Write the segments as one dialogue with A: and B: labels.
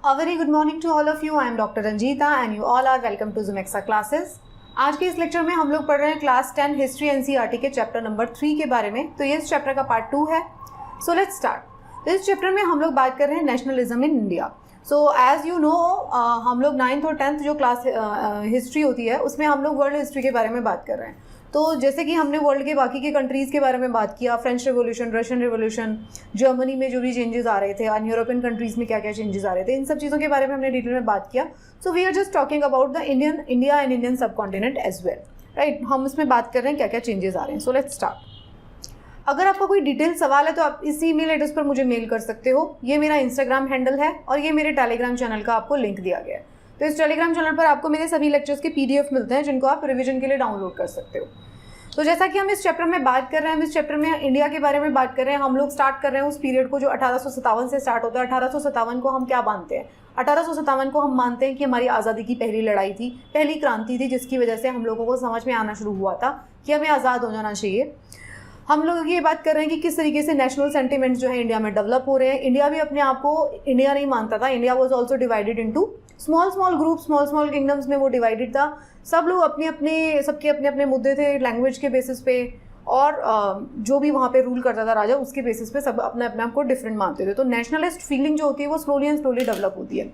A: A very good morning to all of you. I am Dr. Ranjita and you all are welcome to Zumexa classes. आज के इस lecture में हम लोग पढ़ रहे हैं क्लास 10 हिस्ट्री एनसीईआरटी के चैप्टर नंबर 3 के बारे में। तो ये इस चैप्टर का पार्ट 2 है। So let's start. इस चैप्टर में हम लोग बात कर रहे हैं nationalism in India. So as you know हम लोग 9th और 10th जो क्लास हिस्ट्री होती है उसमें हम लोग वर्ल्ड हिस्ट्री के बारे में बात कर रहे हैं। तो जैसे कि हमने वर्ल्ड के बाकी के कंट्रीज़ के बारे में बात किया, French revolution, Russian revolution, Germany में जो भी चेंजेस आ रहे थे और यूरोपियन कंट्रीज़ में क्या क्या चेंजेस आ रहे थे, इन सब चीज़ों के बारे में हमने डिटेल में बात किया। So we are just talking about the India and Indian subcontinent as well, right. हम इसमें बात कर रहे हैं क्या क्या चेंजेस आ रहे हैं। सो लेट्स स्टार्ट। अगर आपका कोई डिटेल सवाल है तो आप इस ईमेल एड्रेस पर मुझे मेल कर सकते हो। ये मेरा इंस्टाग्राम हैंडल है और ये मेरे टेलीग्राम चैनल का आपको लिंक दिया गया है। तो इस टेलीग्राम चैनल पर आपको मेरे सभी लेक्चर्स के PDF मिलते हैं जिनको आप रिविजन के लिए डाउनलोड कर सकते हो। तो जैसा कि हम इस चैप्टर में बात कर रहे हैं, हम इस चैप्टर में इंडिया के बारे में बात कर रहे हैं। हम लोग स्टार्ट कर रहे हैं उस पीरियड को जो 1857 से स्टार्ट होता है। 1857 को हम क्या मानते हैं? 1857 को हम मानते हैं कि हमारी आज़ादी की पहली लड़ाई थी, पहली क्रांति थी, जिसकी वजह से हम लोगों को समझ में आना शुरू हुआ था कि हमें आज़ाद हो जाना चाहिए। हम लोग ये बात कर रहे हैं कि किस तरीके से नेशनल सेंटिमेंट्स जो है इंडिया में डेवलप हो रहे हैं। इंडिया भी अपने आप को इंडिया नहीं मानता था। India was also divided into small group, small kingdoms में वो डिवाइडेड था। सब लोग सबके अपने अपने मुद्दे थे लैंग्वेज के बेसिस पे, और जो भी वहाँ पे रूल करता था राजा, उसके बेसिस पे सब अपने आप को डिफरेंट मानते थे। तो नेशनलिस्ट फीलिंग जो होती है वो स्लोली एंड स्लोली डेवलप होती है।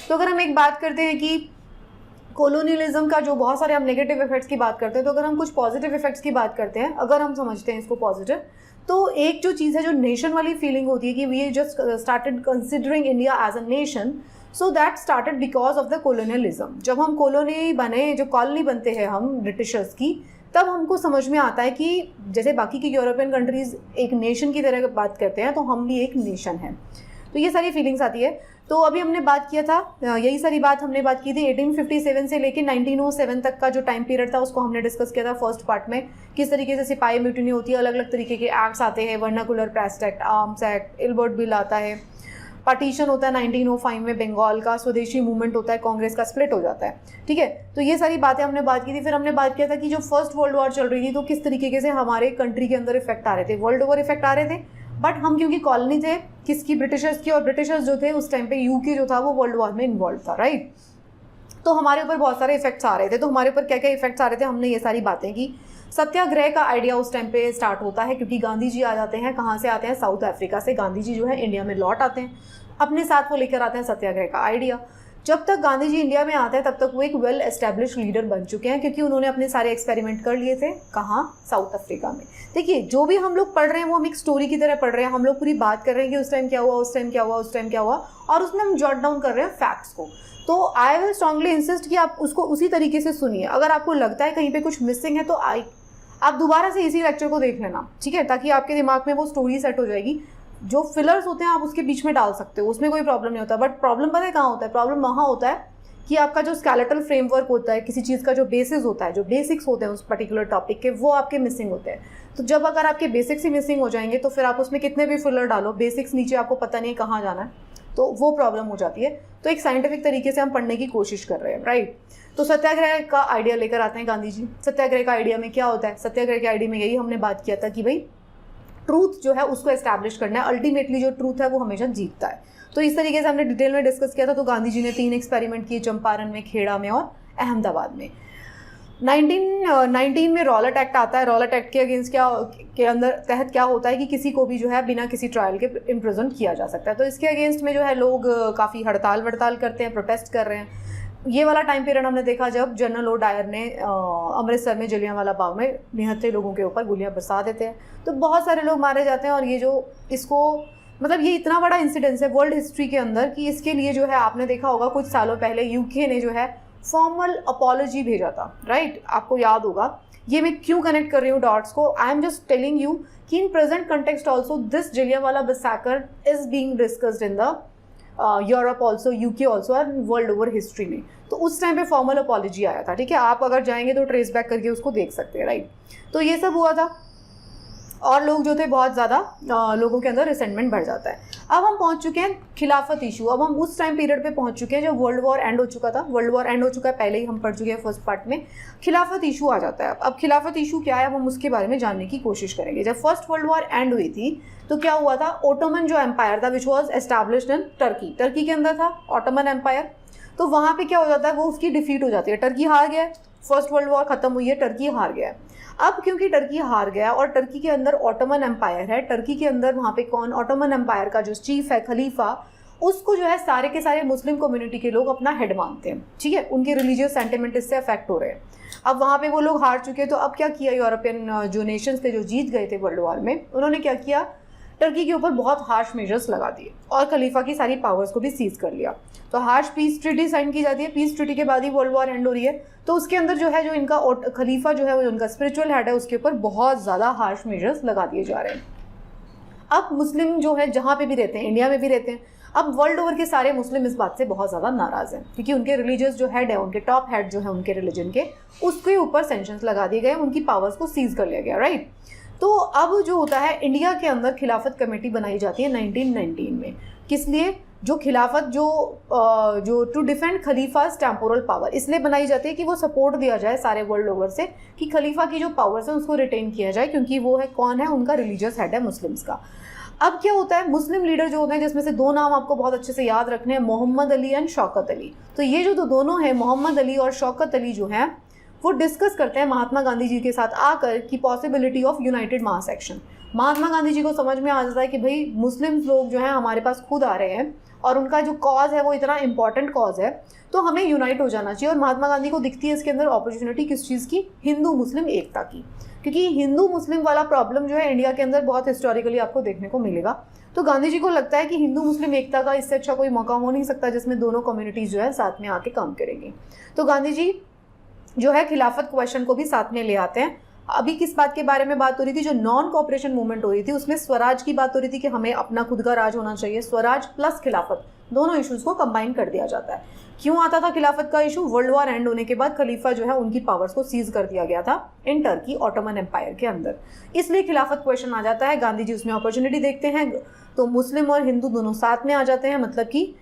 A: तो अगर हम एक बात करते हैं कि कोलोनियलिज्म का जो बहुत सारे हम नेगेटिव इफेक्ट्स की बात करते हैं, तो अगर हम कुछ पॉजिटिव इफेक्ट्स की बात करते हैं, अगर हम समझते हैं इसको पॉजिटिव, तो एक जो चीज़ है जो नेशन वाली फीलिंग होती है कि we just started considering India as a nation, so that started because of the colonialism. जब हम कॉलोनी बने, जो कॉलोनी बनते हैं हम ब्रिटिशर्स की, तब हमको समझ में आता है कि जैसे बाकी की यूरोपियन कंट्रीज़ एक नेशन की तरह बात करते हैं, तो हम भी एक नेशन हैं। तो ये सारी फीलिंग्स आती है। तो अभी हमने बात किया था, यही सारी बात हमने बात की थी 1857 से लेकर 1907 तक का जो टाइम पीरियड था उसको हमने डिस्कस किया था फर्स्ट पार्ट में। किस तरीके से सिपाही म्यूटिनी होती है, अलग अलग तरीके के एक्ट्स आते हैं, vernacular press act, arms act, Ilbert bill आता है, पार्टीशन होता है 1905 में बंगाल का, स्वदेशी मूवमेंट होता है, कांग्रेस का स्प्लिट हो जाता है, ठीक है। तो ये सारी बातें हमने बात की थी। फिर हमने बात किया था कि जो फर्स्ट वर्ल्ड वॉर चल रही थी तो किस तरीके से हमारे कंट्री के अंदर इफेक्ट आ रहे थे, वर्ल्ड ओवर इफेक्ट आ रहे थे, बट हम क्योंकि कॉलोनी थे किसकी, ब्रिटिशर्स की, और ब्रिटिशर्स जो थे उस टाइम पे यूके जो था वो वर्ल्ड वॉर में इन्वॉल्व था, राइट। तो हमारे ऊपर बहुत सारे इफेक्ट्स आ रहे थे। तो हमारे ऊपर क्या क्या इफेक्ट्स आ रहे थे, हमने ये सारी बातें की। सत्याग्रह का आइडिया उस टाइम पे स्टार्ट होता है क्योंकि गांधी जी आ जाते हैं। कहाँ से आते हैं? साउथ अफ्रीका से। गांधी जी जो है इंडिया में लौट आते हैं, अपने साथ वो लेकर आते हैं सत्याग्रह का आइडिया। जब तक गांधी जी इंडिया में आते हैं तब तक वो एक वेल एस्टेब्लिश लीडर बन चुके हैं क्योंकि उन्होंने अपने सारे एक्सपेरिमेंट कर लिए थे। कहाँ? साउथ अफ्रीका में। देखिए, जो भी हम लोग पढ़ रहे हैं वो हम एक स्टोरी की तरह पढ़ रहे हैं। हम लोग पूरी बात कर रहे हैं कि उस टाइम क्या हुआ, उस टाइम क्या हुआ, उस टाइम क्या हुआ, और उसमें हम जॉट डाउन कर रहे हैं फैक्ट्स को। तो आई विल स्ट्रांगली इंसिस्ट कि आप उसको उसी तरीके से सुनिए। अगर आपको लगता है कहीं पर कुछ मिसिंग है तो आप दोबारा से इसी लेक्चर को देख लेना, ठीक है, ताकि आपके दिमाग में वो स्टोरी सेट हो जाएगी। जो फिलर्स होते हैं आप उसके बीच में डाल सकते हो, उसमें कोई प्रॉब्लम नहीं होता। बट प्रॉब्लम पता है कहाँ होता है? प्रॉब्लम वहाँ होता है कि आपका जो स्केलेटल फ्रेमवर्क होता है, किसी चीज़ का जो बेसिस होता है, जो बेसिक्स होते हैं उस पर्टिकुलर टॉपिक के, वो आपके मिसिंग होते हैं। तो जब अगर आपके बेसिक्स ही मिसिंग हो जाएंगे तो फिर आप उसमें कितने भी फिलर डालो, बेसिक्स नीचे आपको पता नहीं कहाँ जाना है, तो वो प्रॉब्लम हो जाती है। तो एक साइंटिफिक तरीके से हम पढ़ने की कोशिश कर रहे हैं, राइट। तो सत्याग्रह का आइडिया लेकर आते हैं गांधी जी। सत्याग्रह का आइडिया में क्या होता है? सत्याग्रह के आइडिया में यही हमने बात किया था कि भाई ट्रूथ जो है उसको एस्टैब्लिश करना है। अल्टीमेटली जो ट्रूथ है वो हमेशा जीतता है। तो इस तरीके से हमने डिटेल में डिस्कस किया था। तो गांधी जी ने 3 एक्सपेरिमेंट किए, चंपारण में, खेड़ा में और अहमदाबाद में। 1919 में रॉलेट एक्ट आता है। रॉलेट एक्ट के अगेंस्ट तहत क्या होता है कि किसी को भी जो है बिना किसी ट्रायल के इम्प्रिजन किया जा सकता है। तो इसके अगेंस्ट में जो है लोग काफ़ी हड़ताल वड़ताल करते हैं, प्रोटेस्ट कर रहे हैं। ये वाला टाइम पीरियड हमने देखा जब जनरल ओ डायर ने अमृतसर में जलियांवाला बाग में निहत्थे लोगों के ऊपर गोलियां बरसा देते हैं। तो बहुत सारे लोग मारे जाते हैं। और ये जो इसको मतलब ये इतना बड़ा इंसिडेंस है वर्ल्ड हिस्ट्री के अंदर कि इसके लिए जो है आपने देखा होगा कुछ सालों पहले यूके ने जो है फॉर्मल अपॉलॉजी भेजा था, राइट। आपको याद होगा। ये मैं क्यों कनेक्ट कर रही हूँ डॉट्स को? I am just telling you कि in present context also this Jallianwala massacre is being discussed in the Europe also, UK also, और वर्ल्ड ओवर हिस्ट्री में। तो उस टाइम पे फॉर्मल अपॉलॉजी आया था, ठीक है। आप अगर जाएंगे तो ट्रेस बैक करके उसको देख सकते हैं, राइट। तो ये सब हुआ था। और लोग जो थे बहुत ज़्यादा लोगों के अंदर रिसेंटमेंट बढ़ जाता है। अब हम पहुंच चुके हैं खिलाफत इशू। अब हम उस टाइम पीरियड पे पहुंच चुके हैं जब वर्ल्ड वॉर एंड हो चुका था। वर्ल्ड वॉर एंड हो चुका है, पहले ही हम पढ़ चुके हैं फर्स्ट पार्ट में। खिलाफत इशू आ जाता है। अब खिलाफत इशू क्या है, अब हम उसके बारे में जानने की कोशिश करेंगे। जब फर्स्ट वर्ल्ड वॉर एंड हुई थी तो क्या हुआ था, ओटोमन जो एम्पायर था which was established in Turkey, Turkey के अंदर था ओटोमन एम्पायर। तो वहाँ पे क्या हो जाता है, वो उसकी डिफीट हो जाती है। टर्की हार गया है, फर्स्ट वर्ल्ड वॉर खत्म हुई है, टर्की हार गया है। अब क्योंकि टर्की हार गया और टर्की के अंदर ओटोमन एम्पायर है, टर्की के अंदर वहाँ पे कौन, ओटोमन एम्पायर का जो चीफ है खलीफा, उसको जो है सारे के सारे मुस्लिम कम्युनिटी के लोग अपना हेड मानते हैं। ठीक है, उनके रिलीजियस सेंटिमेंट इससे अफेक्ट हो रहे हैं। अब वहाँ पे वो लोग हार चुके हैं, तो अब क्या किया यूरोपियन जो नेशंस थे जो जीत गए थे वर्ल्ड वॉर में, उन्होंने क्या किया, टर्की के ऊपर बहुत हार्श मेजर्स लगा दिए और खलीफा की सारी पावर्स को भी सीज कर लिया। तो हार्श पीस ट्रीटी साइन की जाती है, पीस ट्रीटी के बाद ही वर्ल्ड वॉर एंड हो रही है। तो उसके अंदर जो है, जो इनका खलीफा जो है, वो उनका स्पिरिचुअल हेड है, उसके ऊपर बहुत ज़्यादा हार्श मेजर्स लगा दिए जा रहे हैं। अब मुस्लिम जो है जहाँ पे भी रहते हैं, इंडिया में भी रहते हैं, अब वर्ल्ड ओवर के सारे मुस्लिम इस बात से बहुत ज़्यादा नाराज़ हैं क्योंकि उनके रिलीजियस जो हेड है, उनके टॉप हेड जो है उनके रिलीजन के, उसके ऊपर सेंक्शंस लगा दिए गए, उनकी पावर्स को सीज कर लिया गया, राइट। तो अब जो होता है, इंडिया के अंदर खिलाफत कमेटी बनाई जाती है 1919 में। किस लिए, जो खिलाफत जो टू डिफेंड खलीफाज टेम्पोरल पावर, इसलिए बनाई जाती है कि वो सपोर्ट दिया जाए सारे वर्ल्ड ओवर से कि खलीफा की जो पावर्स है उसको रिटेन किया जाए, क्योंकि वो है कौन है, उनका रिलीजियस हेड है मुस्लिम्स का। अब क्या होता है, मुस्लिम लीडर जो होते हैं, जिसमें से दो नाम आपको बहुत अच्छे से याद रखने हैं, मोहम्मद अली एंड शौकत अली। तो ये जो दोनों हैं, मोहम्मद अली और शौकत अली, जो हैं वो डिस्कस करते हैं महात्मा गांधी जी के साथ आकर कि possibility of united mass action. Mahatma Gandhi ji को समझ में आ जाता है कि भाई मुस्लिम लोग जो हैं हमारे पास खुद आ रहे हैं और उनका जो कॉज है वो इतना इंपॉर्टेंट कॉज है, तो हमें यूनाइट हो जाना चाहिए। और महात्मा गांधी को दिखती है इसके अंदर अपॉर्चुनिटी किस चीज़ की, हिंदू मुस्लिम एकता की, क्योंकि हिंदू मुस्लिम वाला प्रॉब्लम जो है इंडिया के अंदर बहुत हिस्टोरिकली आपको देखने को मिलेगा। तो गांधी जी को लगता है कि हिंदू मुस्लिम एकता का इससे अच्छा कोई मौका हो नहीं सकता जिसमें दोनों कम्युनिटीज़ जो है साथ में आके काम करेंगी। तो गांधी जी जो है खिलाफत क्वेश्चन को भी साथ में ले आते हैं। अभी किस बात के बारे में बात हो रही थी, जो नॉन कॉपरेशन मूवमेंट हो रही थी, उसमें स्वराज की बात हो रही थी कि हमें अपना खुद का राज होना चाहिए। स्वराज प्लस खिलाफत, दोनों इश्यूज को कंबाइन कर दिया जाता है। क्यों आता था खिलाफत का इशू, वर्ल्ड वॉर एंड होने के बाद खलीफा जो है उनकी पावर्स को सीज कर दिया गया था इन टर्की ओटोमन एम्पायर के अंदर, इसलिए खिलाफत क्वेश्चन आ जाता है। गांधी जी उसमें अपॉर्चुनिटी देखते हैं, तो मुस्लिम और हिंदू दोनों साथ में आ जाते हैं, मतलब कि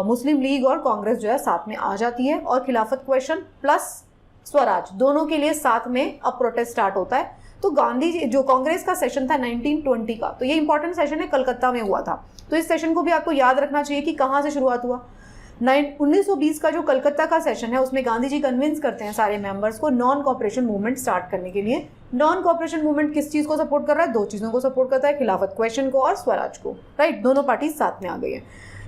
A: मुस्लिम लीग और कांग्रेस जो है साथ में आ जाती है, और खिलाफत क्वेश्चन प्लस स्वराज दोनों के लिए साथ में अब प्रोटेस्ट स्टार्ट होता है। तो गांधी जी, जो कांग्रेस का सेशन था 1920 का, तो ये इंपॉर्टेंट सेशन है, कलकत्ता में हुआ था। तो इस सेशन को भी आपको याद रखना चाहिए कि कहाँ से शुरुआत हुआ। 1920 का जो कलकत्ता का सेशन है, उसमें गांधी जी कन्विंस करते हैं सारे मेंबर्स को नॉन कॉपरेशन मूवमेंट स्टार्ट करने के लिए। नॉन कॉपरेशन मूवमेंट किस चीज़ को सपोर्ट कर रहा है, दो चीज़ों को सपोर्ट करता है, खिलाफत क्वेश्चन को और स्वराज को, राइट। दोनों पार्टी साथ में आ गई है।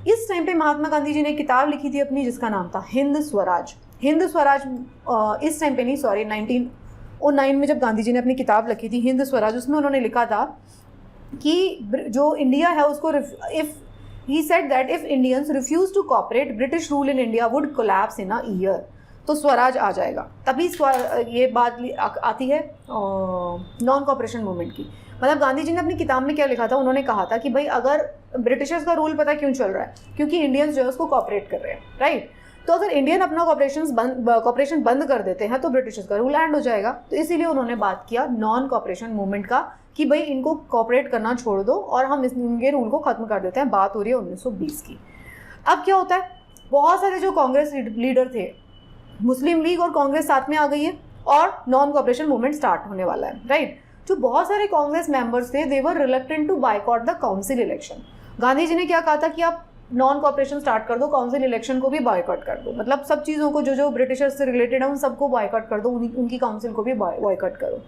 A: इस टाइम पे महात्मा गांधी जी ने किताब लिखी थी अपनी, जिसका नाम था हिंद स्वराज। हिंद स्वराज इस टाइम पे नहीं, सॉरी 1909 में जब गांधी जी ने अपनी किताब लिखी थी हिंद स्वराज, उसमें उन्होंने लिखा था कि जो इंडिया है उसको, if he said that if Indians refuse to cooperate, British rule in India would collapse in a year. तो स्वराज आ जाएगा, तभी ये बात आती है नॉन कॉपरेशन मूवमेंट की। मतलब गांधी जी ने अपनी किताब में क्या लिखा था, उन्होंने कहा था कि भाई अगर ब्रिटिशर्स का रूल पता क्यों चल रहा है, क्योंकि इंडियंस जो है उसको कॉपरेट कर रहे हैं, राइट। तो अगर इंडियन अपना कॉपरेशन बंद कर देते हैं तो ब्रिटिशर्स का रूल एंड हो जाएगा। तो इसीलिए उन्होंने बात किया नॉन कॉपरेशन मूवमेंट का कि भाई इनको कॉपरेट करना छोड़ दो और हम इनके रूल को खत्म कर देते हैं। बात हो रही है 1920 की। अब क्या होता है, बहुत सारे जो कांग्रेस लीडर थे, मुस्लिम लीग और कांग्रेस साथ में आ गई है और नॉन कॉपरेशन मूवमेंट स्टार्ट होने वाला है, राइट। जो बहुत सारे कांग्रेस मेंबर्स थे, they were reluctant to boycott the council election. Gandhi ji ने क्या कहा था कि आप नॉन कॉपरेशन स्टार्ट कर दो, काउंसिल इलेक्शन को भी बॉयकॉट कर दो, मतलब सब चीज़ों को जो ब्रिटिशर्स से रिलेटेड है उन सबको बॉयकॉट कर दो, उनकी काउंसिल को भी बॉयकॉट करो।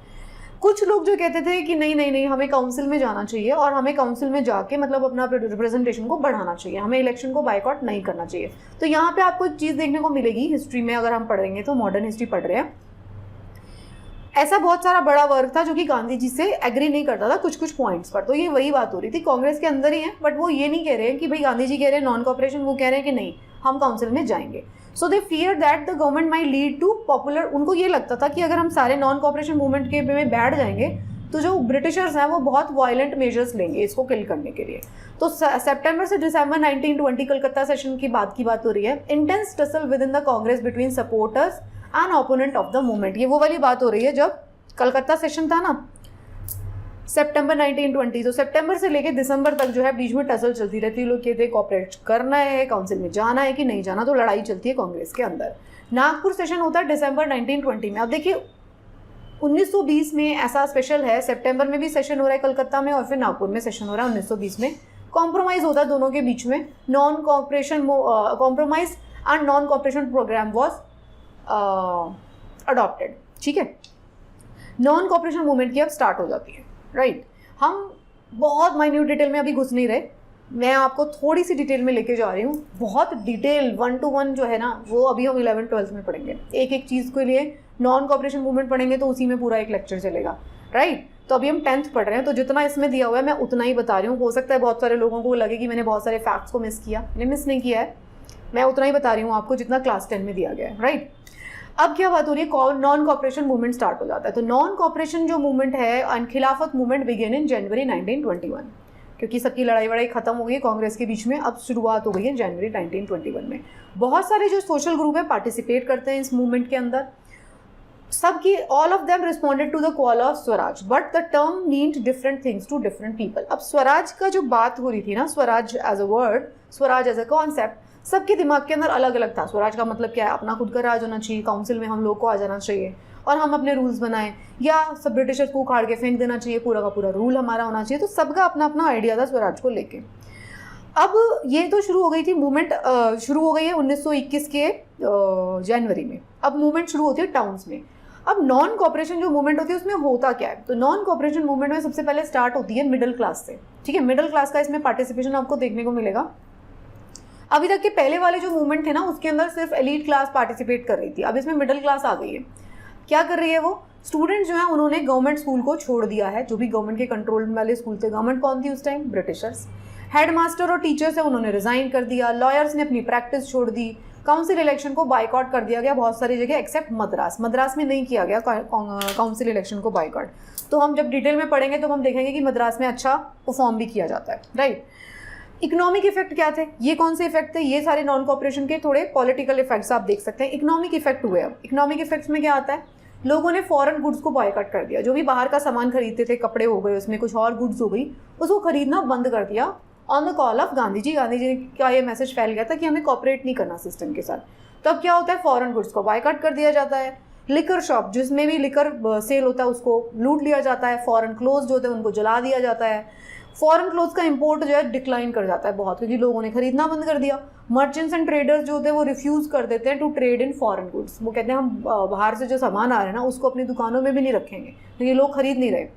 A: कुछ लोग जो कहते थे कि नहीं हमें काउंसिल में जाना चाहिए और हमें काउंसिल में जाके मतलब अपना रिप्रेजेंटेशन को बढ़ाना चाहिए, हमें इलेक्शन को बायकॉट नहीं करना चाहिए। तो यहाँ पे आपको एक चीज़ देखने को मिलेगी हिस्ट्री में, अगर हम पढ़ेंगे तो मॉडर्न हिस्ट्री पढ़ रहे हैं, ऐसा बहुत सारा बड़ा वर्ग था जो कि गांधी जी से एग्री नहीं करता था कुछ पॉइंट्स पर। तो ये वही बात हो रही थी, कांग्रेस के अंदर ही है, बट वो ये नहीं कह रहे हैं कि भाई गांधी जी कह रहे हैं नॉन कॉपरेशन, वो कह रहे हैं कि नहीं हम काउंसिल में जाएंगे। So they fear that the government might lead to popular, उनको ये लगता था कि अगर हम सारे नॉन कॉपरेशन मूवमेंट के में बैठ जाएंगे तो जो ब्रिटिशर्स हैं वो बहुत वायलेंट मेजर्स लेंगे इसको किल करने के लिए। तो सितंबर से दिसंबर 1920 कलकत्ता सेशन की बात हो रही है। Intense tussle with in the Congress between supporters and opponent of the movement. ये वो वाली बात हो रही है जब कलकत्ता सेशन था ना, सितंबर 1920, तो सितंबर से लेके दिसंबर तक जो है बीच में टसल चलती रहती है। लोग कहते हैं कॉपरेट करना है, काउंसिल में जाना है कि नहीं जाना, तो लड़ाई चलती है कांग्रेस के अंदर। नागपुर सेशन होता है दिसंबर 1920 में। अब देखिए 1920 में ऐसा स्पेशल है, सितंबर में भी सेशन हो रहा है कलकत्ता में और फिर नागपुर में सेशन हो रहा है 1920 में। कॉम्प्रोमाइज़ होता है दोनों के बीच में, non cooperation compromise and non cooperation programme was adopted. ठीक है, नॉन कॉपरेशन मूवमेंट की अब स्टार्ट हो जाती है, राइट। हम बहुत माइन्यूट डिटेल में अभी घुस नहीं रहे, मैं आपको थोड़ी सी डिटेल में लेके जा रही हूँ। बहुत डिटेल 1 to 1 जो है ना वो अभी हम 11th-12th में पढ़ेंगे। एक एक चीज़ के लिए नॉन कॉपरेशन मूवमेंट पढ़ेंगे तो उसी में पूरा एक लेक्चर चलेगा, राइट। तो अभी हम 10th पढ़ रहे हैं, तो जितना इसमें दिया हुआ है मैं उतना ही बता रही हूँ। हो सकता है बहुत सारे लोगों को लगे कि मैंने बहुत सारे फैक्ट्स को मिस किया, मैंने मिस नहीं किया है, मैं उतना ही बता रही हूँ आपको जितना क्लास 10 में दिया गया है, राइट। अब क्या बात हो रही है, नॉन कॉपरेशन मूवमेंट स्टार्ट हो जाता है। तो नॉन कॉपरेशन जो मूवमेंट है एंड खिलाफत मूवमेंट बिगिन इन जनवरी 1921, क्योंकि सबकी लड़ाई वड़ाई खत्म हो गई है कांग्रेस के बीच में, अब शुरुआत हो गई है जनवरी 1921 में। बहुत सारे जो सोशल ग्रुप है पार्टिसिपेट करते हैं इस मूवमेंट के अंदर। सबकी all of them responded to the call of Swaraj, but the term meant different things to different people. अब स्वराज का जो बात हो रही थी ना, Swaraj as a word, Swaraj as a concept, सबके दिमाग के अंदर अलग अलग था। स्वराज का मतलब क्या है, अपना खुद का राज होना चाहिए, काउंसिल में हम लोग को आ जाना चाहिए और हम अपने रूल्स बनाएं, या सब ब्रिटिशर्स को उखाड़ के फेंक देना चाहिए, पूरा का पूरा रूल हमारा होना चाहिए। तो सबका अपना अपना आइडिया था स्वराज को लेके। अब ये तो शुरू हो गई थी मूवमेंट, शुरू हो गई है 1921 के जनवरी में। अब मूवमेंट शुरू होती है टाउन्स में। अब नॉन कॉपरेशन जो मूवमेंट होती है उसमें होता क्या है, तो नॉन कॉपरेशन मूवमेंट में सबसे पहले स्टार्ट होती है मिडिल क्लास से। ठीक है, मिडिल क्लास का इसमें पार्टिसिपेशन आपको देखने को मिलेगा। अभी तक के पहले वाले जो मूवमेंट थे ना उसके अंदर सिर्फ एलीट क्लास पार्टिसिपेट कर रही थी, अब इसमें मिडिल क्लास आ गई है। क्या कर रही है वो स्टूडेंट जो है, उन्होंने गवर्नमेंट स्कूल को छोड़ दिया है, जो भी गवर्नमेंट के कंट्रोल वाले स्कूल थे। गवर्नमेंट कौन थी उस टाइम, ब्रिटिशर्स। हेडमास्टर और टीचर्स है उन्होंने रिजाइन कर दिया, लॉयर्स ने अपनी प्रैक्टिस छोड़ दी, काउंसिल इलेक्शन को बाइकआउट कर दिया गया बहुत सारी जगह एक्सेप्ट मद्रास। मद्रास में नहीं किया गया काउंसिल इलेक्शन को बाइकआउट। तो हम जब डिटेल में पढ़ेंगे तो हम देखेंगे कि मद्रास में अच्छा परफॉर्म भी किया जाता है, राइट। इकोनॉमिक इफेक्ट क्या थे, ये कौन से इफेक्ट थे, ये सारे नॉन कॉपरेशन के थोड़े पॉलिटिकल इफेक्ट्स आप देख सकते हैं। इकोनॉमिक इफेक्ट हुए। अब इकोनॉमिक इफेक्ट्स में क्या आता है, लोगों ने फॉरेन गुड्स को बॉयकॉट कर दिया। जो भी बाहर का सामान खरीदते थे, कपड़े हो गए, उसमें कुछ और गुड्स हो गई, उसको खरीदना बंद कर दिया on the call of Gandhi ji. Gandhi ji का ये मैसेज फैल गया था कि हमें कॉपरेट नहीं करना सिस्टम के साथ। तब क्या होता है, फॉरेन गुड्स को बॉयकॉट कर दिया जाता है। लिकर शॉप जिसमें भी लिकर सेल होता है उसको लूट लिया जाता है। फॉरेन क्लोथ्स जो होते हैं उनको जला दिया जाता है। फॉरेन क्लोथ्स का इंपोर्ट जो है डिक्लाइन कर जाता है बहुत, क्योंकि लोगों ने खरीदना बंद कर दिया। मर्चेंट्स एंड ट्रेडर्स जो होते हैं वो रिफ्यूज कर देते हैं to trade in foreign goods. वो कहते हैं हम बाहर से जो सामान आ रहे हैं ना उसको अपनी दुकानों में भी नहीं रखेंगे, क्योंकि लोग खरीद नहीं रहे,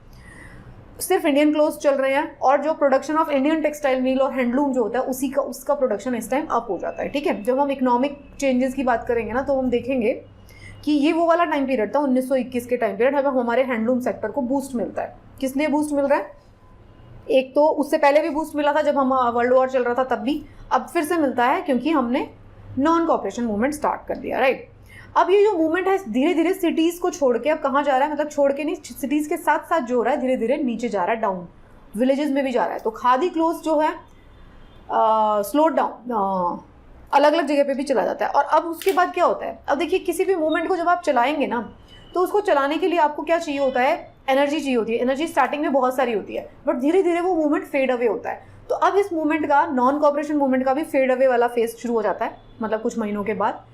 A: सिर्फ इंडियन क्लोथ्स चल रहे हैं। और जो production of Indian textile mill और हैंडलूम जो होता है उसका प्रोडक्शन इस टाइम अप हो जाता है। ठीक है, जब हम इकोनॉमिक चेंजेस की बात करेंगे ना तो हम देखेंगे कि ये वो वाला टाइम पीरियड था 1921 के टाइम पीरियड, अब हमारे हैंडलूम सेक्टर को बूस्ट मिलता है। किस लिए बूस्ट मिल रहा है, एक तो उससे पहले भी बूस्ट मिला था जब हम वर्ल्ड वॉर चल रहा था तब भी, अब फिर से मिलता है क्योंकि हमने नॉन कॉपरेशन मूवमेंट स्टार्ट कर दिया, राइट। अब ये जो मूवमेंट है धीरे धीरे सिटीज़ को छोड़ के अब कहाँ जा रहा है, मतलब छोड़ के नहीं, सिटीज़ के साथ साथ जो हो रहा है धीरे धीरे नीचे जा रहा है, डाउन, विलेजेस में भी जा रहा है। तो खादी क्लोथ्स जो है स्लो डाउन, अलग अलग जगह पे भी चला जाता है। और अब उसके बाद क्या होता है, अब देखिए किसी भी मूवमेंट को जब आप चलाएंगे ना तो उसको चलाने के लिए आपको क्या चाहिए होता है, एनर्जी चाहिए होती है। एनर्जी स्टार्टिंग में बहुत सारी होती है बट धीरे धीरे वो मूवमेंट फेड अवे होता है। तो अब इस मूवमेंट का, नॉन कॉपरेशन मूवमेंट का भी फेड अवे वाला फेज शुरू हो जाता है, मतलब कुछ महीनों के बाद।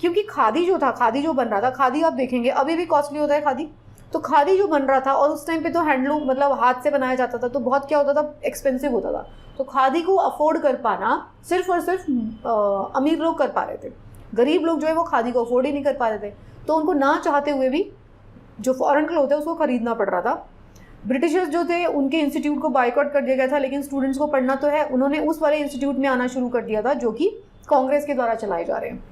A: क्योंकि खादी जो बन रहा था, खादी आप देखेंगे अभी भी कॉस्टली होता है खादी। तो खादी जो बन रहा था, और उस टाइम पे तो हैंडलूम मतलब हाथ से बनाया जाता था, तो बहुत क्या होता था, एक्सपेंसिव होता था। तो खादी को अफोर्ड कर पाना सिर्फ और सिर्फ अमीर लोग कर पा रहे थे, गरीब लोग जो है वो खादी को अफोर्ड ही नहीं कर पा रहे थे। तो उनको ना चाहते हुए भी जो फॉरेन क्लोथ है उसको खरीदना पड़ रहा था। ब्रिटिशर्स जो थे उनके इंस्टीट्यूट को बाइकआउट कर दिया गया था, लेकिन स्टूडेंट्स को पढ़ना तो है, उन्होंने उस वाले इंस्टीट्यूट में आना शुरू कर दिया था जो कि कांग्रेस के द्वारा चलाए जा रहे हैं।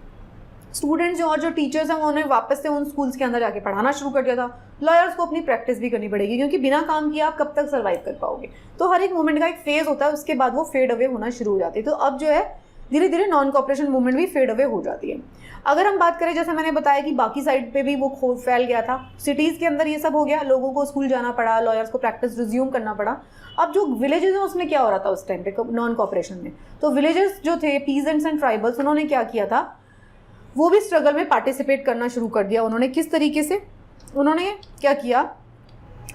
A: स्टूडेंट्स और जो टीचर्स हैं उन्होंने वापस से उन स्कूल्स के अंदर जाके पढ़ाना शुरू कर दिया था। लॉयर्स को अपनी प्रैक्टिस भी करनी पड़ेगी, क्योंकि बिना काम किए आप कब तक सर्वाइव कर पाओगे। तो हर एक मूवमेंट का एक फेज होता है, उसके बाद वो फेड अवे होना शुरू हो जाती है। तो अब जो है धीरे धीरे नॉन कॉपरेशन मूवमेंट भी फेड अवे हो जाती है। अगर हम बात करें, जैसे मैंने बताया कि बाकी साइड पे भी वो फैल गया था, सिटीज़ के अंदर ये सब हो गया, लोगों को स्कूल जाना पड़ा, लॉयर्स को प्रैक्टिस रिज्यूम करना पड़ा। अब जो विलेजेस हैं उसमें क्या हो रहा था उस टाइम पे नॉन कॉपरेशन में, तो विलेजेस जो थे, पीजेंट्स एंड ट्राइबल्स, उन्होंने क्या किया था, वो भी स्ट्रगल में पार्टिसिपेट करना शुरू कर दिया। उन्होंने किस तरीके से, उन्होंने क्या किया,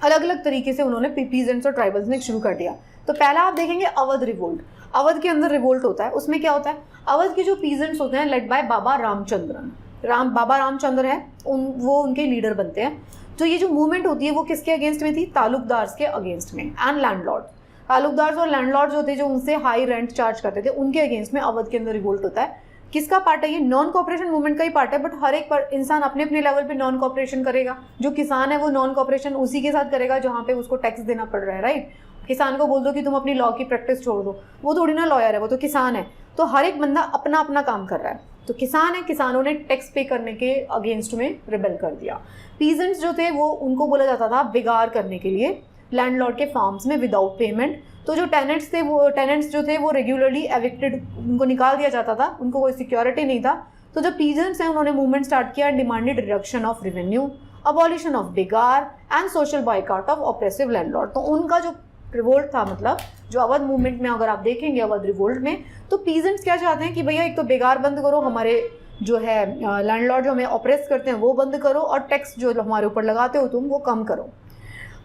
A: अलग अलग तरीके से उन्होंने पीजेंट्स और ट्राइबल्स ने शुरू कर दिया। तो पहला आप देखेंगे अवध रिवोल्ट। अवध के अंदर रिवोल्ट होता है, उसमें क्या होता है, अवध के जो पीजेंट्स होते हैं लेड बाय बाबा रामचंद्रन, बाबा रामचंद्र है वो उनके लीडर बनते हैं। तो ये जो मूवमेंट होती है वो किसके अगेंस्ट में थी, तालुकदार्स के अगेंस्ट में एंड लैंडलॉर्ड। तालुकदार्स और लैंडलॉर्ड जो थे जो उनसे हाई रेंट चार्ज करते थे उनके अगेंस्ट में अवध के अंदर रिवोल्ट होता है। किसका पार्ट है ये, नॉन कॉपरेशन मूवमेंट का ही पार्ट है, बट हर एक इंसान अपने अपने लेवल पे नॉन कॉपरेशन करेगा। जो किसान है वो नॉन कॉपरेशन उसी के साथ करेगा जहाँ पे उसको टैक्स देना पड़ रहा है, राइट। किसान को बोल दो कि तुम अपनी लॉ की प्रैक्टिस छोड़ दो, वो थोड़ी ना लॉयर है, वो तो किसान है। तो हर एक बंदा अपना अपना काम कर रहा है। तो किसान है, किसानों ने टैक्स पे करने के अगेंस्ट में रिबेल कर दिया। पीजेंट्स जो थे वो उनको बोला जाता था बेगार करने के लिए लैंडलॉर्ड के फार्म्स में विदाउट पेमेंट। तो जो टेनेंट्स जो थे वो रेगुलरली एविक्टेड, उनको निकाल दिया जाता था, उनको कोई सिक्योरिटी नहीं था। तो जब पीजेंट्स हैं उन्होंने मूवमेंट स्टार्ट किया, demanded reduction of revenue, abolition of बेगार and social boycott of oppressive landlord. तो उनका जो रिवोल्ट था, मतलब जो अवध मूवमेंट में अगर आप देखेंगे अवध रिवोल्ट में, तो पीजेंट्स क्या चाहते हैं कि भैया एक तो बेगार बंद करो, हमारे जो है लैंडलॉर्ड जो हमें ऑप्रेस करते हैं वो बंद करो, और टैक्स जो हमारे ऊपर लगाते हो तुम वो कम करो।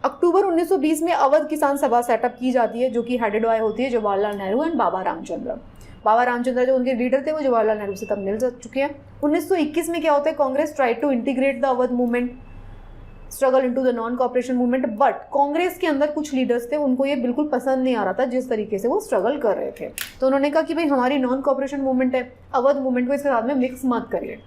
A: अक्टूबर 1920 में अवध किसान सभा सेटअप की जाती है जो कि हेडेड बाय होती है जवाहरलाल नेहरू एंड बाबा रामचंद्र। बाबा रामचंद्र जो उनके लीडर थे वो जवाहरलाल नेहरू से तब मिल चुके हैं। 1921 में क्या होता है, Congress try to integrate the Awadh movement struggle into the non cooperation movement, but Congress के अंदर कुछ लीडर्स थे उनको ये बिल्कुल पसंद नहीं आ रहा था जिस तरीके से वो स्ट्रगल कर रहे थे। तो उन्होंने कहा कि भाई हमारी नॉन कॉपरेशन मूवमेंट है, अवध मूवमेंट को इसके साथ में मिक्स मत करिए।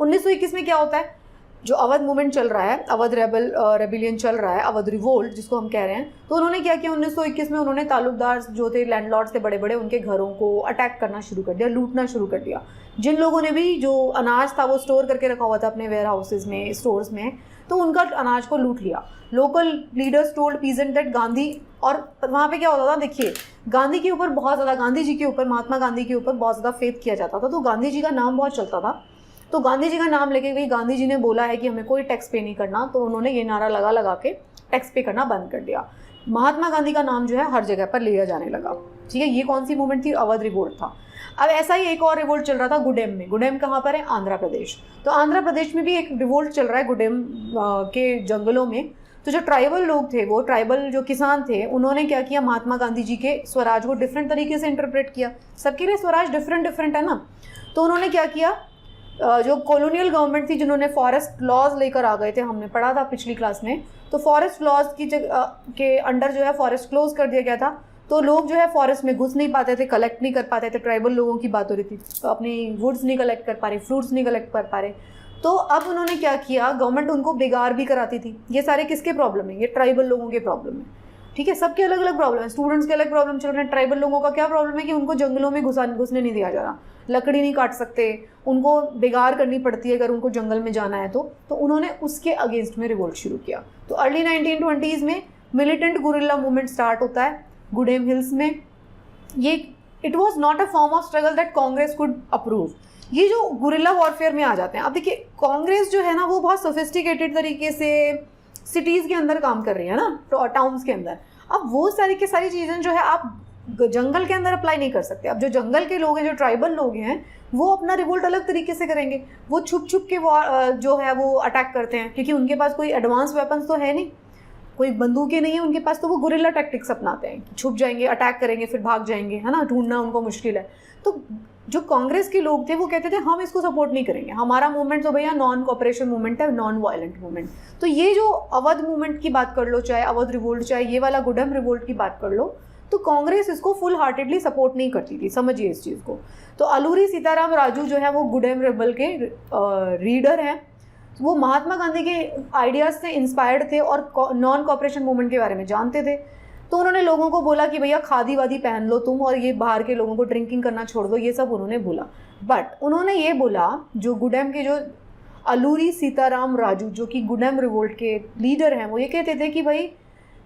A: 1921 में क्या होता है, जो अवध मूवमेंट चल रहा है, अवध रेबिलियन चल रहा है, अवध रिवोल्ट जिसको हम कह रहे हैं, तो उन्होंने क्या किया 1921 में, उन्होंने तालुकदार जो थे लैंडलॉर्ड्स थे बड़े बड़े, उनके घरों को अटैक करना शुरू कर दिया, लूटना शुरू कर दिया। जिन लोगों ने भी जो अनाज था वो स्टोर करके रखा हुआ था अपने वेयर हाउसेज में, स्टोर्स में, तो उनका अनाज को लूट लिया। Local leaders told peasant that Gandhi, और वहाँ पे क्या होता था, देखिए गांधी के ऊपर बहुत ज़्यादा, गांधी जी के ऊपर, महात्मा गांधी के ऊपर बहुत ज़्यादा फेथ किया जाता था, तो गांधी जी का नाम बहुत चलता था। तो गांधी जी का नाम लेके भाई गांधी जी ने बोला है कि हमें कोई टैक्स पे नहीं करना, तो उन्होंने ये नारा लगा लगा के टैक्स पे करना बंद कर दिया। महात्मा गांधी का नाम जो है हर जगह पर लिया जाने लगा। ठीक है, ये कौन सी मूवमेंट थी, अवध रिवोल्ट था। अब ऐसा ही एक और रिवोल्ट चल रहा था गुडेम में। गुडेम कहाँ पर है, आंध्र प्रदेश। तो आंध्र प्रदेश में भी एक रिवोल्ट चल रहा है गुडेम के जंगलों में। तो जो ट्राइबल लोग थे, वो ट्राइबल जो किसान थे, उन्होंने क्या किया, महात्मा गांधी जी के स्वराज को डिफरेंट तरीके से इंटरप्रेट किया। सबके लिए स्वराज डिफरेंट डिफरेंट है ना। तो उन्होंने क्या किया, जो कॉलोनियल गवर्नमेंट थी जिन्होंने फॉरेस्ट लॉज लेकर आ गए थे, हमने पढ़ा था पिछली क्लास में, तो फॉरेस्ट लॉज की के अंडर जो है फॉरेस्ट क्लोज कर दिया गया था। तो लोग जो है फॉरेस्ट में घुस नहीं पाते थे, कलेक्ट नहीं कर पाते थे। ट्राइबल लोगों की बात हो रही थी, तो अपनी वुड्स नहीं कलेक्ट कर पा रहे, फ्रूट्स नहीं कलेक्ट कर पा रहे। तो अब उन्होंने क्या किया, गवर्नमेंट उनको बेगार भी कराती थी। ये सारे किसके प्रॉब्लम है, ये ट्राइबल लोगों के प्रॉब्लम है। ठीक है, सबके अलग अलग प्रॉब्लम है, स्टूडेंट्स के अलग प्रॉब्लम चल रहे हैं। ट्राइबल लोगों का क्या प्रॉब्लम है कि उनको जंगलों में घुसने नहीं दिया जा रहा, लकड़ी नहीं काट सकते, उनको बेगार करनी पड़ती है अगर उनको जंगल में जाना है तो उन्होंने उसके अगेंस्ट में रिवोल्ट शुरू किया। तो अर्ली 1920s में मिलिटेंट गुरिल्ला मूवमेंट स्टार्ट होता है गुडेम हिल्स में। ये it was not a form of struggle that Congress could approve. ये जो गुरिल्ला वॉरफेयर में आ जाते हैं, अब देखिए कांग्रेस जो है ना वो बहुत सोफिस्टिकेटेड तरीके से सिटीज़ के अंदर काम कर रही है ना, टाउन्स के अंदर। अब वो सारी की सारी चीज़ें जो है आप जंगल के अंदर अप्लाई नहीं कर सकते। अब जो जंगल के लोग हैं, जो ट्राइबल लोग हैं, वो अपना रिवोल्ट अलग तरीके से करेंगे। वो छुप छुप के जो है वो अटैक करते हैं, क्योंकि उनके पास कोई एडवांस वेपन्स तो है नहीं, कोई बंदूकें नहीं है उनके पास, तो वो गुरिल्ला टैक्टिक्स अपनाते हैं, छुप जाएंगे, अटैक करेंगे, फिर भाग जाएंगे, है ना, ढूंढना उनको मुश्किल है। तो जो कांग्रेस के लोग थे वो कहते थे हम इसको सपोर्ट नहीं करेंगे, हमारा मूवमेंट तो भैया नॉन कॉपरेशन मूवमेंट है, नॉन वायलेंट मूवमेंट। तो ये जो अवध मूवमेंट की बात कर लो, चाहे अवध रिवोल्ट, चाहे ये वाला गुडेम रिवोल्ट की बात कर लो, तो कांग्रेस इसको फुल हार्टेडली सपोर्ट नहीं करती थी, समझिए इस चीज़ को। तो अलूरी सीताराम राजू जो है वो गुडेम रिबल के रीडर हैं। वो महात्मा गांधी के आइडियाज़ से इंस्पायर्ड थे और नॉन कॉपरेशन मूवमेंट के बारे में जानते थे। तो उन्होंने लोगों को बोला कि भैया खादी वादी पहन लो तुम, और ये बाहर के लोगों को ड्रिंकिंग करना छोड़ दो, ये सब उन्होंने बोला। बट उन्होंने ये बोला, जो गुडेम के जो अलूरी सीताराम राजू जो कि गुडेम रिवोल्ट के लीडर हैं, वो ये कहते थे कि भाई,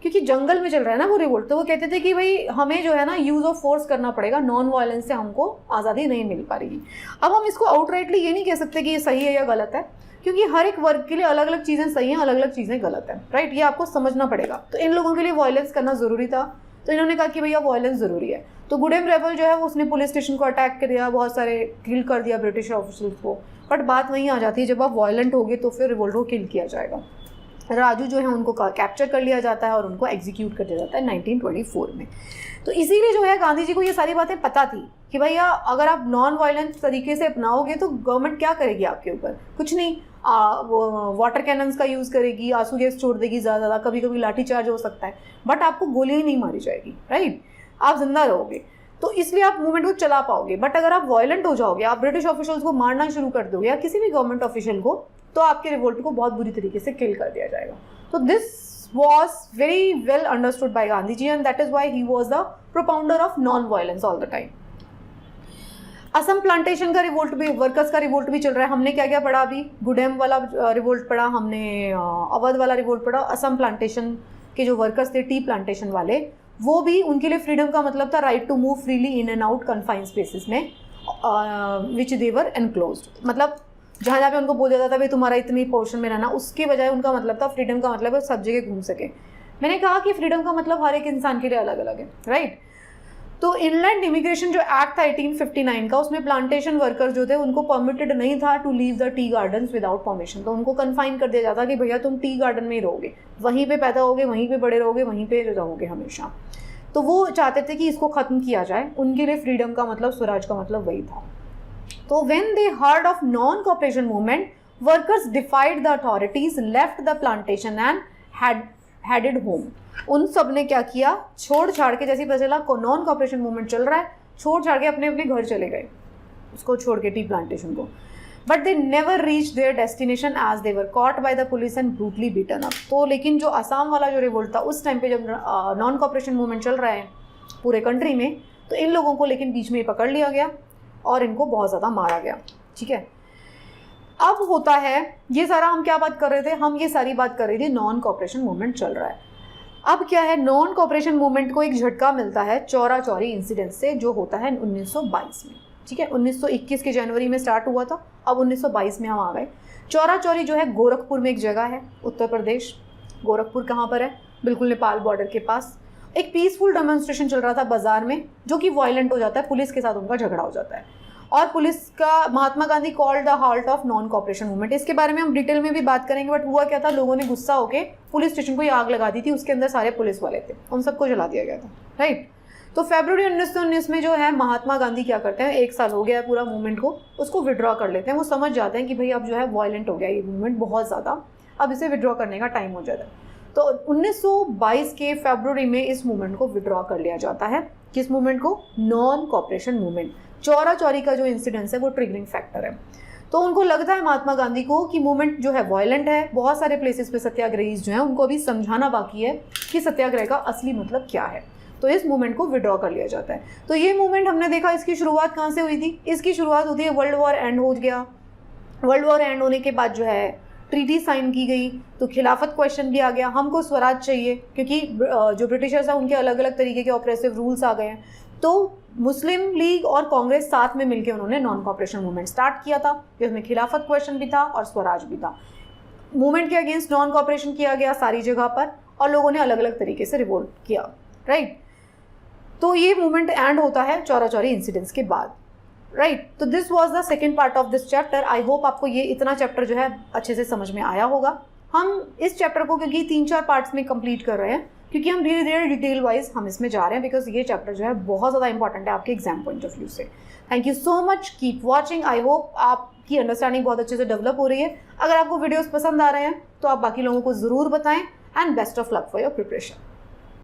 A: क्योंकि जंगल में चल रहा है ना वो रिवोल्ट, तो वो कहते थे कि भाई हमें जो है ना यूज़ ऑफ फोर्स करना पड़ेगा, नॉन वायलेंस से हमको आज़ादी नहीं मिल पा रही। अब हम इसको आउटराइटली ये नहीं कह सकते कि ये सही है या गलत है, क्योंकि हर एक वर्ग के लिए अलग अलग चीज़ें सही हैं, अलग अलग चीज़ें गलत हैं, राइट। ये आपको समझना पड़ेगा। तो इन लोगों के लिए वायलेंस करना ज़रूरी था, तो इन्होंने कहा कि भैया वायलेंस ज़रूरी है। तो गुडेम रेबल जो है उसने पुलिस स्टेशन को अटैक कर दिया, बहुत सारे किल कर दिया ब्रिटिश ऑफिसर्स को। बट बात वहीं आ जाती है, जब आप वायलेंट होगे तो फिर रिवोल्ट को किल किया जाएगा। राजू जो है उनको कैप्चर कर लिया जाता है और उनको एग्जीक्यूट कर दिया जाता है 1924 में। तो इसीलिए जो है गांधी जी को ये सारी बातें पता थी कि भैया अगर आप नॉन वायलेंस तरीके से अपनाओगे तो गवर्नमेंट क्या करेगी आपके ऊपर, कुछ नहीं, वो वाटर कैनन्स का यूज़ करेगी, आंसू गैस छोड़ देगी ज़्यादा, कभी कभी लाठी चार्ज हो सकता है, बट आपको गोली ही नहीं मारी जाएगी, राइट, आप जिंदा रहोगे। तो इसलिए आप मूवमेंट को चला पाओगे। बट अगर आप वायलेंट हो जाओगे, आप ब्रिटिश ऑफिशियल्स को मारना शुरू कर दोगे या किसी भी गवर्नमेंट ऑफिशियल को, तो आपके रिवोल्ट को बहुत बुरी तरीके से किल कर दिया जाएगा। तो this was very well understood by Gandhi ji and that is why he was the propounder of non-violence all the time. Assam plantation का रिवोल्ट भी, वर्कर्स का रिवोल्ट भी चल रहा है। हमने क्या क्या पढ़ा अभी, गुडेम वाला रिवोल्ट पढ़ा हमने, अवध वाला रिवोल्ट पढ़ा। असम प्लांटेशन के जो वर्कर्स थे, टी प्लांटेशन वाले, वो भी, उनके लिए फ्रीडम का मतलब था right to move freely in and out confined spaces में विच दे वर एनक्लोज्ड। मतलब जहाँ जहाँ पे उनको बोल जाता था भाई तुम्हारा इतनी पोर्शन में रहना, उसके बजाय उनका मतलब था फ्रीडम का मतलब है सब जगह घूम सके। मैंने कहा कि फ्रीडम का मतलब हर एक इंसान के लिए अलग अलग है, राइट। तो इनलैंड इमिग्रेशन जो एक्ट था 1859 का, उसमें प्लांटेशन वर्कर्स जो थे उनको परमिटेड नहीं था to leave the tea gardens without permission. तो उनको कन्फाइन कर दिया जाता कि भैया तुम टी गार्डन में ही रहोगे, वहीं पे पैदा होगे, वहीं पे बड़े रहोगे, वहीं पे रहोगे हमेशा। तो वो चाहते थे कि इसको ख़त्म किया जाए। उनके लिए फ्रीडम का मतलब, स्वराज का मतलब वही था। तो when they heard of non-cooperation movement, workers defied the authorities, left the plantation and headed home. उन सब ने क्या किया, छोड़ छाड़ के, जैसे पता चला नॉन कॉपरेशन मूवमेंट चल रहा है, छोड़ छाड़ के अपने अपने घर चले गए, उसको छोड़ के टी प्लांटेशन को। But they never reach their destination as they were caught by the police and brutally beaten up. तो लेकिन जो असम वाला जो रिवोल्ट था उस टाइम पे, जब नॉन कॉपरेशन मूवमेंट चल रहा है पूरे कंट्री में, तो इन लोगों को लेकिन बीच में ही पकड़ लिया गया और इनको बहुत ज़्यादा मारा गया, ठीक है। अब होता है, ये सारा हम क्या बात कर रहे थे, हम ये सारी बात कर रहे थे नॉन कॉपरेशन मूवमेंट चल रहा है। अब क्या है, नॉन कॉपरेशन मूवमेंट को एक झटका मिलता है चौरा चौरी इंसिडेंट से, जो होता है 1922 में, ठीक है। 1921 के जनवरी में स्टार्ट हुआ था, अब 1922 में हम आ गए। चौरा चौरी जो है गोरखपुर में एक जगह है, उत्तर प्रदेश। गोरखपुर कहाँ पर है, बिल्कुल नेपाल बॉर्डर के पास। एक पीसफुल डेमोन्स्ट्रेशन चल रहा था बाजार में, जो कि वायलेंट हो जाता है, पुलिस के साथ उनका झगड़ा हो जाता है और पुलिस का, Mahatma Gandhi called the halt of non cooperation movement. इसके बारे में हम डिटेल में भी बात करेंगे। बट हुआ क्या था, लोगों ने गुस्सा होकर पुलिस स्टेशन को ही आग लगा दी थी, उसके अंदर सारे पुलिस वाले थे, उन सबको जला दिया गया था, राइट। तो फरवरी 1919 में जो है महात्मा गांधी क्या करते हैं, 1 साल हो गया है पूरा मूवमेंट को, उसको विड्रॉ कर लेते हैं। वो समझ जाते हैं कि भाई अब जो है वायलेंट हो गया ये मूवमेंट बहुत ज़्यादा, अब इसे विड्रॉ करने का टाइम हो जाता है। तो 1922 के फरवरी में इस मूवमेंट को विड्रॉ कर लिया जाता है। किस मूवमेंट को, non cooperation movement. Chaura Chauri का जो इंसिडेंस है वो ट्रिगरिंग फैक्टर है। तो उनको लगता है महात्मा गांधी को कि मूवमेंट जो है वायलेंट है, बहुत सारे प्लेसेस पे सत्याग्रही जो हैं उनको अभी समझाना बाकी है कि सत्याग्रह का असली मतलब क्या है। तो इस मूवमेंट को विड्रॉ कर लिया जाता है। तो ये मूवमेंट हमने देखा, इसकी शुरुआत कहाँ से हुई थी, इसकी शुरुआत होती है वर्ल्ड वॉर एंड हो गया। वर्ल्ड वॉर एंड होने के बाद जो है ट्रीटी साइन की गई, तो खिलाफत क्वेश्चन भी आ गया, हमको स्वराज चाहिए, क्योंकि जो ब्रिटिशर्स हैं उनके अलग अलग तरीके के ऑपरेसिव रूल्स आ गए हैं। तो मुस्लिम लीग और कांग्रेस साथ में मिलकर उन्होंने नॉन कॉपरेशन मूवमेंट स्टार्ट किया था, जिसमें खिलाफत क्वेश्चन भी था और स्वराज भी था। मूवमेंट के अगेंस्ट नॉन कॉपरेशन किया गया सारी जगह पर, और लोगों ने अलग अलग तरीके से रिवोल्ट किया, राइट। तो ये मूवमेंट एंड होता है चौरा चौरी इंसिडेंट्स के बाद, राइट। तो this was the second part of this chapter. I hope आपको ये इतना चैप्टर जो है अच्छे से समझ में आया होगा। हम इस चैप्टर को क्योंकि 3-4 पार्ट्स में कंप्लीट कर रहे हैं, क्योंकि हम धीरे धीरे डिटेल वाइज हम इसमें जा रहे हैं, बिकॉज ये चैप्टर जो है बहुत ज़्यादा इंपॉर्टेंट है आपके एग्जाम पॉइंट ऑफ व्यू से। Thank you so much, keep watching. I hope आपकी अंडरस्टैंडिंग बहुत अच्छे से डेवलप हो रही है। अगर आपको वीडियोज़ पसंद आ रहे हैं तो आप बाकी लोगों को ज़रूर बताएं, and best of luck for your preparation.